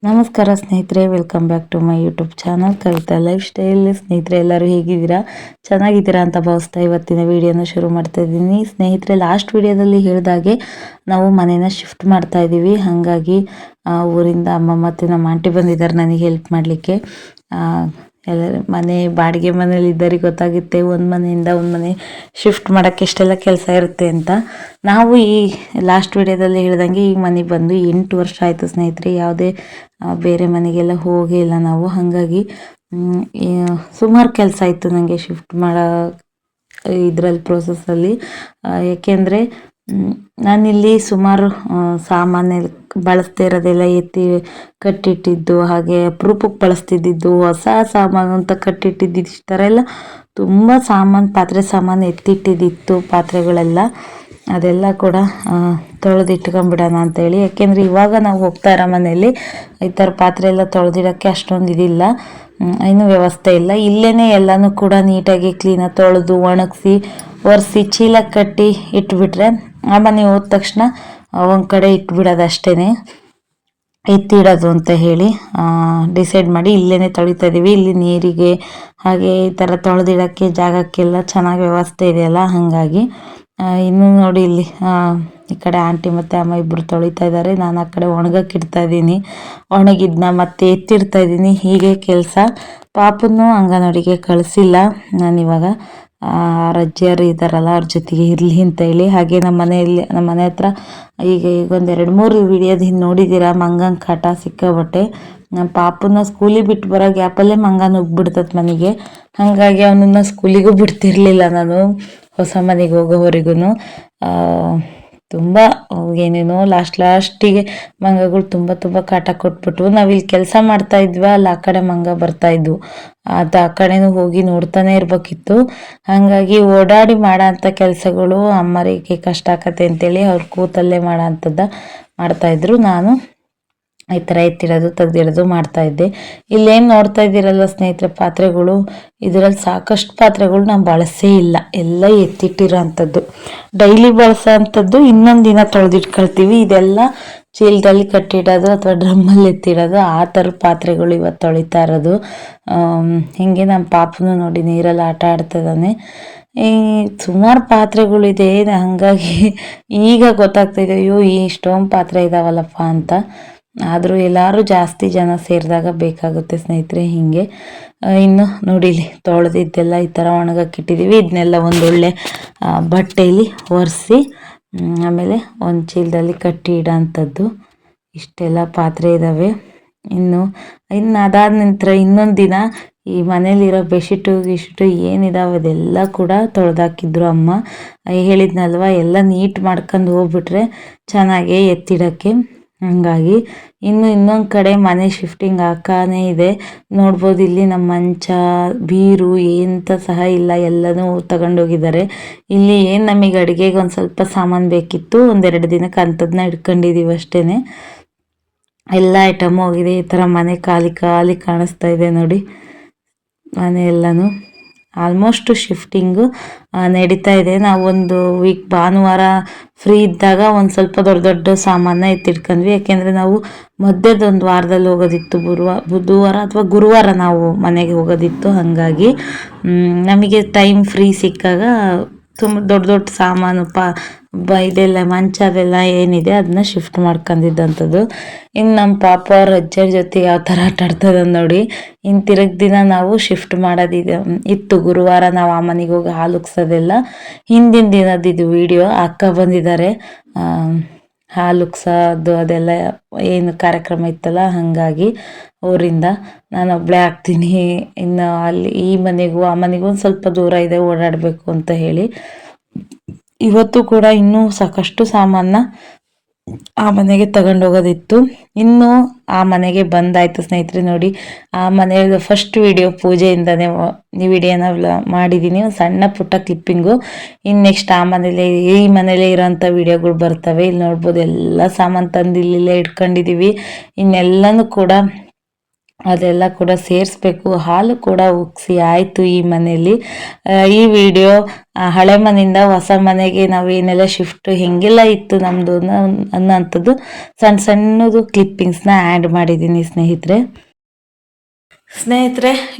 ನಮಸ್ಕಾರ ಸ್ನೇಹಿತರೆ, welcome back to my YouTube channel Kavita lifestyle. ಸ್ನೇಹಿತರೆ, ಎಲ್ಲರೂ ಹೇಗಿದ್ದೀರಾ? ಚೆನ್ನಾಗಿದ್ದೀರಾ ಅಂತ ಭಾವಿಸ್ತಾ ಇವತ್ತಿನ ವಿಡಿಯೋನ ಶುರು ಮಾಡ್ತಾ ಇದ್ದೀನಿ. ಸ್ನೇಹಿತರೆ, ಲಾಸ್ಟ್ ವಿಡಿಯೋದಲ್ಲಿ ಹೇಳಿದಾಗೆ ನಾವು ಮನೇನ ಶಿಫ್ಟ್ ಮಾಡ್ತಾ ಇದ್ದೀವಿ. ಹಾಗಾಗಿ ಊರಿಂದ ಅಮ್ಮ ಮತ್ತು ನಮ್ಮ ಆಂಟಿ ಬಂದಿದ್ದಾರೆ ನನಗೆ ಹೆಲ್ಪ್ ಮಾಡಲಿಕ್ಕೆ. ಎಲ್ಲ ಮನೆ ಬಾಡಿಗೆ ಮನೇಲಿ ಇದ್ದರಿಗೆ ಗೊತ್ತಾಗುತ್ತೆ ಒಂದು ಮನೆಯಿಂದ ಒಂದು ಮನೆ ಶಿಫ್ಟ್ ಮಾಡೋಕ್ಕೆ ಎಷ್ಟೆಲ್ಲ ಕೆಲಸ ಇರುತ್ತೆ ಅಂತ. ನಾವು ಈ ಲಾಸ್ಟ್ ವಿಡಿಯೋದಲ್ಲಿ ಹೇಳ್ದಂಗೆ ಈ ಮನೆಗೆ ಬಂದು 8 ವರ್ಷ ಆಯಿತು ಸ್ನೇಹಿತರೆ. ಯಾವುದೇ ಬೇರೆ ಮನೆಗೆಲ್ಲ ಹೋಗೇ ಇಲ್ಲ ನಾವು. ಹಾಗಾಗಿ ಸುಮಾರು ಕೆಲಸ ಇತ್ತು ನನಗೆ ಶಿಫ್ಟ್ ಮಾಡೋ ಇದರಲ್ಲಿ ಪ್ರೋಸೆಸ್ಸಲ್ಲಿ. ಏಕೆಂದರೆ ನಾನಿಲ್ಲಿ ಸುಮಾರು ಸಾಮಾನು ಬಳಸ್ತಾ ಇರೋದೆಲ್ಲ ಎತ್ತಿ ಕಟ್ಟಿಟ್ಟಿದ್ದು, ಹಾಗೆ ಅಪರೂಪಕ್ಕೆ ಬಳಸ್ತಿದ್ದಿದ್ದು, ಹೊಸ ಸಾಮಾನು ಅಂತ ಕಟ್ಟಿಟ್ಟಿದ್ದು, ಈ ಥರ ಎಲ್ಲ ತುಂಬ ಸಾಮಾನು, ಪಾತ್ರೆ ಸಾಮಾನು ಎತ್ತಿಟ್ಟಿದ್ದಿತ್ತು. ಪಾತ್ರೆಗಳೆಲ್ಲ ಅದೆಲ್ಲ ಕೂಡ ತೊಳೆದಿಟ್ಕೊಂಬಿಡೋಣ ಅಂತೇಳಿ. ಯಾಕೆಂದರೆ ಇವಾಗ ನಾವು ಹೋಗ್ತಾ ಇರೋ ಮನೆಯಲ್ಲಿ ಈ ಥರ ಪಾತ್ರೆ ಎಲ್ಲ ತೊಳೆದಿಡೋಕ್ಕೆ ಅಷ್ಟೊಂದು ಇದಿಲ್ಲ, ಇನ್ನೂ ವ್ಯವಸ್ಥೆ ಇಲ್ಲ. ಇಲ್ಲೇ ಎಲ್ಲನೂ ಕೂಡ ನೀಟಾಗಿ ಕ್ಲೀನಾಗಿ ತೊಳೆದು ಒಣಗಿಸಿ ಒರೆಸಿ ಚೀಲ ಕಟ್ಟಿ ಇಟ್ಬಿಟ್ರೆ ಆ ಮನೆ ಹೋದ ತಕ್ಷಣ ಒಂದು ಕಡೆ ಇಟ್ಬಿಡೋದು ಅಷ್ಟೇ. ಎತ್ತಿಡೋದು ಅಂತ ಹೇಳಿ ಡಿಸೈಡ್ ಮಾಡಿ ಇಲ್ಲೇ ತೊಳಿತಾ ಇದ್ದೀವಿ. ಇಲ್ಲಿ ನೀರಿಗೆ ಹಾಗೆ ಈ ಥರ ತೊಳೆದಿಡೋಕ್ಕೆ ಜಾಗಕ್ಕೆಲ್ಲ ಚೆನ್ನಾಗಿ ವ್ಯವಸ್ಥೆ ಇದೆಯಲ್ಲ, ಹಾಗಾಗಿ ಇನ್ನು ನೋಡಿ ಇಲ್ಲಿ ಈ ಕಡೆ ಆಂಟಿ ಮತ್ತು ಅಮ್ಮ ಇಬ್ಬರು ತೊಳಿತಾ ಇದ್ದಾರೆ. ನಾನು ಆ ಕಡೆ ಒಣಗಕ್ಕೆ ಇಡ್ತಾ ಇದ್ದೀನಿ. ಒಣಗಿದ್ನ ಮತ್ತೆ ಎತ್ತಿಡ್ತಾ ಇದ್ದೀನಿ. ಹೀಗೆ ಕೆಲಸ. ಪಾಪನ್ನು ಅಂಗನವಾಡಿಗೆ ಕಳಿಸಿಲ್ಲ ನಾನಿವಾಗ. ಅವ್ರ ಅಜ್ಜಿಯರು ಇದ್ದಾರಲ್ಲ, ಅವ್ರ ಜೊತೆಗೆ ಇರಲಿ ಅಂತ ಹೇಳಿ. ಹಾಗೆ ನಮ್ಮ ಮನೆ ಹತ್ರ ಈಗ ಒಂದು 2-3 ವಿಡಿಯೋದಿಂದ ನೋಡಿದ್ದೀರಾ, ಮಂಗನ ಕಾಟ ಸಿಕ್ಕಾಬಟ್ಟೆ. ನಮ್ಮ ಪಾಪನ ಸ್ಕೂಲಿಗೆ ಬಿಟ್ಟು ಬರೋ ಗ್ಯಾಪಲ್ಲೇ ಮಂಗ ನುಗ್ಗಿಬಿಡ್ತದೆ ಮನೆಗೆ. ಹಾಗಾಗಿ ಅವನನ್ನು ಸ್ಕೂಲಿಗೂ ಬಿಡ್ತಿರ್ಲಿಲ್ಲ ನಾನು ಹೊಸ ಮನೆಗೆ ಹೋಗೋವರೆಗೂ. ತುಂಬ ಏನೇನೋ ಲಾಸ್ಟಿಗೆ ಮಂಗಗಳು ತುಂಬ ಕಾಟ ಕೊಟ್ಬಿಟ್ವು. ನಾವಿಲ್ಲಿ ಕೆಲಸ ಮಾಡ್ತಾ ಇದ್ವಿ, ಅಲ್ಲಿ ಆ ಕಡೆ ಮಂಗ ಬರ್ತಾ ಇದ್ವು. ಅದು ಆ ಕಡೆನೂ ಹೋಗಿ ನೋಡ್ತಾನೆ ಇರ್ಬೇಕಿತ್ತು. ಹಾಗಾಗಿ ಓಡಾಡಿ ಮಾಡೋ ಅಂಥ ಕೆಲಸಗಳು ಅಮ್ಮರಿಗೆ ಕಷ್ಟ ಆಕತ್ತೆ ಅಂತೇಳಿ ಅವ್ರು ಕೂತಲ್ಲೇ ಮಾಡ್ತಾಯಿದ್ರು. ನಾನು ಈ ಥರ ಎತ್ತಿಡೋದು ತೆಗ್ದಿಡೋದು ಮಾಡ್ತಾಯಿದ್ದೆ. ಇಲ್ಲೇನು ನೋಡ್ತಾ ಇದ್ದೀರಲ್ಲ ಸ್ನೇಹಿತರೆ, ಪಾತ್ರೆಗಳು, ಇದರಲ್ಲಿ ಸಾಕಷ್ಟು ಪಾತ್ರೆಗಳು ನಾವು ಬಳಸೇ ಇಲ್ಲ, ಎಲ್ಲ ಎತ್ತಿಟ್ಟಿರೋ ಅಂಥದ್ದು. ಡೈಲಿ ಬಳಸೋ ಅಂಥದ್ದು ಇನ್ನೊಂದು ದಿನ ತೊಳೆದಿಟ್ಕೊಳ್ತೀವಿ. ಇದೆಲ್ಲ ಚೀಲದಲ್ಲಿ ಕಟ್ಟಿಡೋದು ಅಥವಾ ಡ್ರಮ್ಮಲ್ಲಿ ಎತ್ತಿಡೋದು, ಆ ಥರ ಪಾತ್ರೆಗಳು ಇವತ್ತು ತೊಳಿತಾ ಇರೋದು. ಹೀಗೆ ನಮ್ಮ ಪಾಪನು ನೋಡಿ ನೀರಲ್ಲಿ ಆಟ ಆಡ್ತಿದ್ದಾನೆ. ಈ ಸುಮಾರು ಪಾತ್ರೆಗಳಿದೆ, ಹಾಗಾಗಿ ಈಗ ಗೊತ್ತಾಗ್ತಾಯಿದೆ, ಅಯ್ಯೋ ಇಷ್ಟೊಂದು ಪಾತ್ರೆ ಇದಾವಲ್ಲಪ್ಪ ಅಂತ. ಆದರೂ ಎಲ್ಲರೂ ಜಾಸ್ತಿ ಜನ ಸೇರಿದಾಗ ಬೇಕಾಗುತ್ತೆ ಸ್ನೇಹಿತರೆ. ಹೀಗೆ ಇನ್ನು ನೋಡಿಲಿ ತೊಳೆದಿದ್ದೆಲ್ಲ ಈ ಥರ ಒಣಗಕ್ಕಿಟ್ಟಿದ್ದೀವಿ. ಇದನ್ನೆಲ್ಲ ಒಂದೊಳ್ಳೆ ಬಟ್ಟೆಯಲ್ಲಿ ಒರೆಸಿ ಆಮೇಲೆ ಒಂದು ಚೀಲದಲ್ಲಿ ಕಟ್ಟಿ ಇಡೋ ಅಂಥದ್ದು. ಇಷ್ಟೆಲ್ಲ ಪಾತ್ರೆ ಇದ್ದಾವೆ. ಇನ್ನು ಅದಾದ ನಂತರ ಇನ್ನೊಂದು ದಿನ ಈ ಮನೇಲಿರೋ ಬೆಡ್ಶೀಟು ಏನಿದಾವೆ ಅದೆಲ್ಲ ಕೂಡ ತೊಳೆದಾಕಿದ್ರು ಅಮ್ಮ. ಹೇಳಿದ್ನಲ್ವ, ಎಲ್ಲ ನೀಟ್ ಮಾಡ್ಕೊಂಡು ಹೋಗ್ಬಿಟ್ರೆ ಚೆನ್ನಾಗೇ ಎತ್ತಿಡೋಕ್ಕೆ. ಹಾಗಾಗಿ ಇನ್ನೊಂದು ಕಡೆ ಮನೆ ಶಿಫ್ಟಿಂಗ್ ಆಗ್ತಾನೇ ಇದೆ. ನೋಡ್ಬೋದು ಇಲ್ಲಿ ನಮ್ಮ ಮಂಚ, ಬೀರು ಎಂತ ಸಹ ಇಲ್ಲ, ಎಲ್ಲನೂ ತಗೊಂಡೋಗಿದ್ದಾರೆ. ಇಲ್ಲಿ ಏನು ನಮಗೆ ಅಡುಗೆಗೆ ಒಂದು ಸ್ವಲ್ಪ ಸಾಮಾನು ಬೇಕಿತ್ತು, 1-2 ದಿನಕ್ಕೆ ಅಂಥದ್ದನ್ನ ಇಟ್ಕೊಂಡಿದ್ದೀವಿ ಅಷ್ಟೇ. ಎಲ್ಲ ಐಟಮು ಹೋಗಿದೆ. ಈ ಥರ ಮನೆ ಖಾಲಿ ಕಾಣಿಸ್ತಾ ಇದೆ ನೋಡಿ. ಮನೆ ಎಲ್ಲನೂ ಆಲ್ಮೋಸ್ಟ್ ಶಿಫ್ಟಿಂಗು ನಡೀತಾ ಇದೆ. ನಾವು ಒಂದು ವೀಕ್ ಭಾನುವಾರ ಫ್ರೀ ಇದ್ದಾಗ ಒಂದು ಸ್ವಲ್ಪ ದೊಡ್ಡ ಸಾಮಾನ ಎತ್ತಿಟ್ಕೊಂಡ್ವಿ. ಯಾಕೆಂದರೆ ನಾವು ಮಧ್ಯದೊಂದು ವಾರದಲ್ಲಿ ಹೋಗೋದಿತ್ತು, ಬುಧವಾರ ಅಥವಾ ಗುರುವಾರ ನಾವು ಮನೆಗೆ ಹೋಗೋದಿತ್ತು. ಹಾಗಾಗಿ ನಮಗೆ ಟೈಮ್ ಫ್ರೀ ಸಿಕ್ಕಾಗ ತುಂಬ ದೊಡ್ಡ ಸಾಮಾನು ಇದೆಲ್ಲ ಮಂಚ ಅದೆಲ್ಲ ಏನಿದೆ ಅದನ್ನ ಶಿಫ್ಟ್ ಮಾಡ್ಕೊಂಡಿದ್ದಂಥದ್ದು. ಇನ್ನು ನಮ್ಮ ಪಾಪ ಅವ್ರ ಅಜ್ಜರ ಜೊತೆ ಯಾವ ಥರ ಆಟ ಆಡ್ತದ ನೋಡಿ. ಇನ್ನು ತಿರುಗಿ ದಿನ ನಾವು ಶಿಫ್ಟ್ ಇತ್ತು ಗುರುವಾರ. ನಾವು ಆ ಮನೆಗೆ ಹೋಗಿ ಹಾಲು ಉಗ್ಸೋದೆಲ್ಲ ಹಿಂದಿನ ದಿನದಿದ್ದು ವಿಡಿಯೋ. ಅಕ್ಕ ಬಂದಿದ್ದಾರೆ, ಹಾಲು ಉಗ್ಸೋದು ಅದೆಲ್ಲ ಏನು ಕಾರ್ಯಕ್ರಮ ಇತ್ತಲ್ಲ, ಹಾಗಾಗಿ ಊರಿಂದ ನಾನು ಒಬ್ಬಳೇ ಆಗ್ತೀನಿ. ಇನ್ನು ಅಲ್ಲಿ ಈ ಮನೆಗೂ ಆ ಮನೆಗೂ ಒಂದು ಸ್ವಲ್ಪ ದೂರ ಇದೆ, ಓಡಾಡಬೇಕು ಅಂತ ಹೇಳಿ. ಇವತ್ತು ಕೂಡ ಇನ್ನೂ ಸಾಕಷ್ಟು ಸಾಮಾನ ಆ ಮನೆಗೆ ತಗೊಂಡೋಗೋದಿತ್ತು. ಇನ್ನು ಆ ಮನೆಗೆ ಬಂದಾಯ್ತು ಸ್ನೇಹಿತರೆ. ನೋಡಿ, ಆ ಮನೆಯ ಫಸ್ಟ್ ವಿಡಿಯೋ ಪೂಜೆಯಿಂದನೇ ಈ ವಿಡಿಯೋನ ಮಾಡಿದ್ದೀನಿ, ಒಂದು ಸಣ್ಣ ಪುಟ್ಟ ಕ್ಲಿಪ್ಪಿಂಗು. ಇನ್ನು ನೆಕ್ಸ್ಟ್ ಈ ಮನೇಲೇ ಇರೋಂಥ ವಿಡಿಯೋಗಳು ಬರ್ತವೆ. ಇಲ್ಲಿ ನೋಡ್ಬೋದು ಎಲ್ಲ ಸಾಮಾನು ತಂದು ಇಲ್ಲೇ ಇಟ್ಕೊಂಡಿದ್ದೀವಿ. ಇನ್ನೆಲ್ಲನೂ ಕೂಡ ಅದೆಲ್ಲ ಕೂಡ ಸೇರಿಸ್ಬೇಕು. ಹಾಲು ಕೂಡ ಉಗ್ಸಿ ಆಯಿತು ಈ ಮನೆಯಲ್ಲಿ. ಈ ವಿಡಿಯೋ ಹಳೆ ಮನೆಯಿಂದ ಹೊಸ ಮನೆಗೆ ನಾವೇನೆಲ್ಲ ಶಿಫ್ಟ್ ಹೆಂಗೆಲ್ಲ ಇತ್ತು ನಮ್ಮದು ಅನ್ನೋಂಥದ್ದು ಸಣ್ಣ ಸಣ್ಣದು ಕ್ಲಿಪ್ಪಿಂಗ್ಸ್ನ ಆ್ಯಡ್ ಮಾಡಿದ್ದೀನಿ ಸ್ನೇಹಿತರೆ.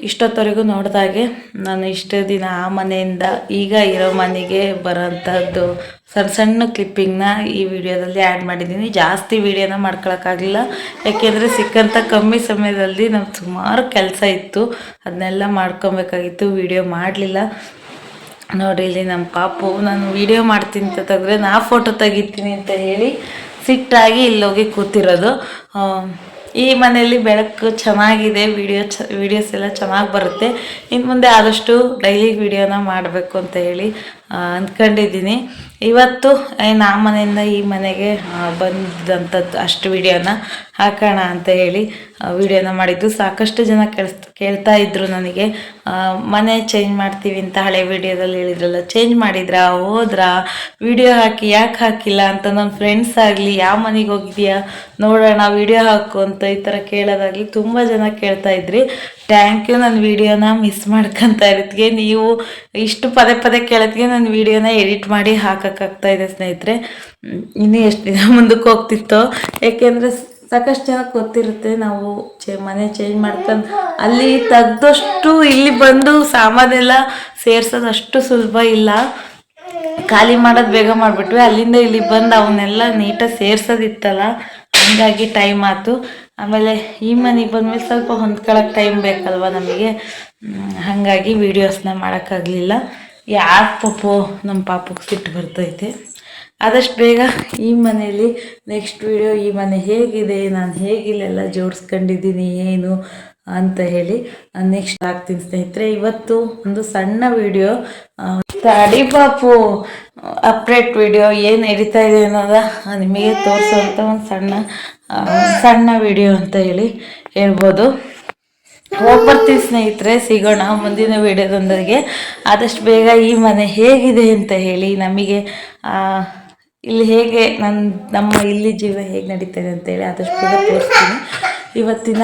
ಇಷ್ಟೊತ್ತವರೆಗೂ ನೋಡಿದಾಗೆ ನಾನು ಇಷ್ಟು ದಿನ ಆ ಮನೆಯಿಂದ ಈಗ ಇರೋ ಮನೆಗೆ ಬರೋಂಥದ್ದು ಸಣ್ಣ ಸಣ್ಣ ಕ್ಲಿಪ್ಪಿಂಗ್ನ ಈ ವಿಡಿಯೋದಲ್ಲಿ ಆ್ಯಡ್ ಮಾಡಿದ್ದೀನಿ. ಜಾಸ್ತಿ ವಿಡಿಯೋನ ಮಾಡ್ಕೊಳಕ್ಕಾಗಲಿಲ್ಲ, ಯಾಕೆಂದರೆ ಸಿಕ್ಕಂಥ ಕಮ್ಮಿ ಸಮಯದಲ್ಲಿ ನಮ್ಗೆ ಸುಮಾರು ಕೆಲಸ ಇತ್ತು, ಅದನ್ನೆಲ್ಲ ಮಾಡ್ಕೊಬೇಕಾಗಿತ್ತು, ವಿಡಿಯೋ ಮಾಡಲಿಲ್ಲ. ನೋಡಿ ಇಲ್ಲಿ ನಮ್ಮ ಪಾಪು ನಾನು ವಿಡಿಯೋ ಮಾಡ್ತೀನಿ ಅಂತ ತೆಗೆದ್ರೆ ನಾ ಫೋಟೋ ತೆಗಿತೀನಿ ಅಂತ ಹೇಳಿ ಸಿಟ್ಟಾಗಿ ಇಲ್ಲೋಗಿ ಕೂತಿರೋದು. ಈ ಮನೆಯಲ್ಲಿ ಬೆಳಕು ಚೆನ್ನಾಗಿದೆ, ವಿಡಿಯೋಸ್ ಎಲ್ಲ ಚೆನ್ನಾಗಿ ಬರುತ್ತೆ. ಇನ್ನು ಮುಂದೆ ಆದಷ್ಟು ಡೈಲಿ ವಿಡಿಯೋನ ಮಾಡಬೇಕು ಅಂತ ಹೇಳಿ ಅಂದ್ಕೊಂಡಿದ್ದೀನಿ. ಇವತ್ತು ಆ ಮನೆಯಿಂದ ಈ ಮನೆಗೆ ಬಂದಂಥದ್ದು ಅಷ್ಟು ವಿಡಿಯೋನ ಹಾಕೋಣ ಅಂತ ಹೇಳಿ ವಿಡಿಯೋನ ಮಾಡಿದ್ದು. ಸಾಕಷ್ಟು ಜನ ಕೇಳ್ತಾ ಇದ್ರು ನನಗೆ, ಮನೆ ಚೇಂಜ್ ಮಾಡ್ತೀವಿ ಅಂತ ಹಳೆ ವಿಡಿಯೋದಲ್ಲಿ ಹೇಳಿದ್ರಲ್ಲ, ಚೇಂಜ್ ಮಾಡಿದ್ರಾ, ಹೋದ್ರಾ, ವಿಡಿಯೋ ಹಾಕಿ ಯಾಕೆ ಹಾಕಿಲ್ಲ ಅಂತ. ನನ್ನ ಫ್ರೆಂಡ್ಸ್ ಆಗಲಿ ಯಾವ ಮನೆಗೆ ಹೋಗಿದ್ಯಾ ನೋಡೋಣ ವಿಡಿಯೋ ಹಾಕು ಅಂತ ಈ ಥರ ಕೇಳೋದಾಗಲಿ ತುಂಬ ಜನ ಕೇಳ್ತಾ ಇದ್ರಿ. Thank you. ನನ್ನ ವಿಡಿಯೋನ ಮಿಸ್ ಮಾಡ್ಕೊತ ಇರೋದಕ್ಕೆ, ನೀವು ಇಷ್ಟು ಪದೇ ಪದೇ ಕೇಳೋದಕ್ಕೆ ನನ್ನ ವಿಡಿಯೋನ ಎಡಿಟ್ ಮಾಡಿ ಹಾಕೋಕ್ಕಾಗ್ತಾ ಇದೆ ಸ್ನೇಹಿತರೆ. ಇನ್ನೂ ಎಷ್ಟು ದಿನ ಮುಂದಕ್ಕೆ ಹೋಗ್ತಿತ್ತೋ, ಏಕೆಂದರೆ ಸಾಕಷ್ಟು ಜನಕ್ಕೆ ಗೊತ್ತಿರುತ್ತೆ ನಾವು ಮನೆ ಚೇಂಜ್ ಮಾಡ್ಕೊಂಡು ಅಲ್ಲಿ ತೆಗ್ದಷ್ಟು ಇಲ್ಲಿ ಬಂದು ಸಾಮಾನೆಲ್ಲ ಸೇರ್ಸೋದು ಅಷ್ಟು ಸುಲಭ ಇಲ್ಲ. ಖಾಲಿ ಮಾಡೋದು ಬೇಗ ಮಾಡಿಬಿಟ್ವಿ, ಅಲ್ಲಿಂದ ಇಲ್ಲಿ ಬಂದು ಅವನ್ನೆಲ್ಲ ನೀಟಾಗಿ ಸೇರ್ಸೋದಿತ್ತಲ್ಲ, ಹಂಗಾಗಿ ಟೈಮ್ ಆಯ್ತು. ಆಮೇಲೆ ಈ ಮನೆಗೆ ಬಂದಮೇಲೆ ಸ್ವಲ್ಪ ಹೊಂದ್ಕೊಳ್ಳೋಕೆ ಟೈಮ್ ಬೇಕಲ್ವ ನಮಗೆ, ಹಾಗಾಗಿ ವೀಡಿಯೋಸ್ನ ಮಾಡೋಕ್ಕಾಗಲಿಲ್ಲ. ಯಾಕೆ ನಮ್ಮ ಪಾಪಕ್ಕೆ ಸಿಟ್ಟು ಬರ್ತೈತೆ. ಆದಷ್ಟು ಬೇಗ ಈ ಮನೆಯಲ್ಲಿ ನೆಕ್ಸ್ಟ್ ವಿಡಿಯೋ ಈ ಮನೆ ಹೇಗಿದೆ, ನಾನು ಹೇಗಿಲ್ಲೆಲ್ಲ ಜೋಡಿಸ್ಕೊಂಡಿದ್ದೀನಿ ಏನು ಅಂತ ಹೇಳಿ ನೆಕ್ಸ್ಟ್ ಆಗ್ತೀನಿ ಸ್ನೇಹಿತರೆ. ಇವತ್ತು ಒಂದು ಸಣ್ಣ ವಿಡಿಯೋ, ಅಡಿ ಪಾಪು ಅಪ್ಡೇಟ್ ವಿಡಿಯೋ ಏನು ನಡೀತಾ ಇದೆ ಅನ್ನೋದ ನಿಮಗೆ ತೋರಿಸುವಂಥ ಒಂದು ಸಣ್ಣ ವಿಡಿಯೋ ಅಂತ ಹೇಳಿ ಹೇಳ್ಬೋದು. ಹೋಗ್ಬರ್ತೀವಿ ಸ್ನೇಹಿತರೆ, ಸಿಗೋಣ ಮುಂದಿನ ವಿಡಿಯೋದೊಂದಿಗೆ. ಆದಷ್ಟು ಬೇಗ ಈ ಮನೆ ಹೇಗಿದೆ ಅಂತ ಹೇಳಿ, ನಮಗೆ ಇಲ್ಲಿ ಹೇಗೆ ನಮ್ಮ ಇಲ್ಲಿ ಜೀವನ ಹೇಗೆ ನಡೀತಾಯಿದೆ ಅಂತೇಳಿ ಆದಷ್ಟು ಬೇಗ ತೋರಿಸ್ತೀನಿ. ಇವತ್ತಿನ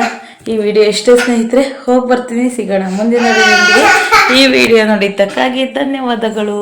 ಈ ವಿಡಿಯೋ ಎಷ್ಟೇ ಸ್ನೇಹಿತರೆ, ಹೋಗಿ ಬರ್ತೀನಿ, ಸಿಗೋಣ ಮುಂದಿನ ವಿಡಿಯೋದೊಂದಿಗೆ. ಈ ವಿಡಿಯೋ ನೋಡಿದ್ದಕ್ಕಾಗಿ ಧನ್ಯವಾದಗಳು.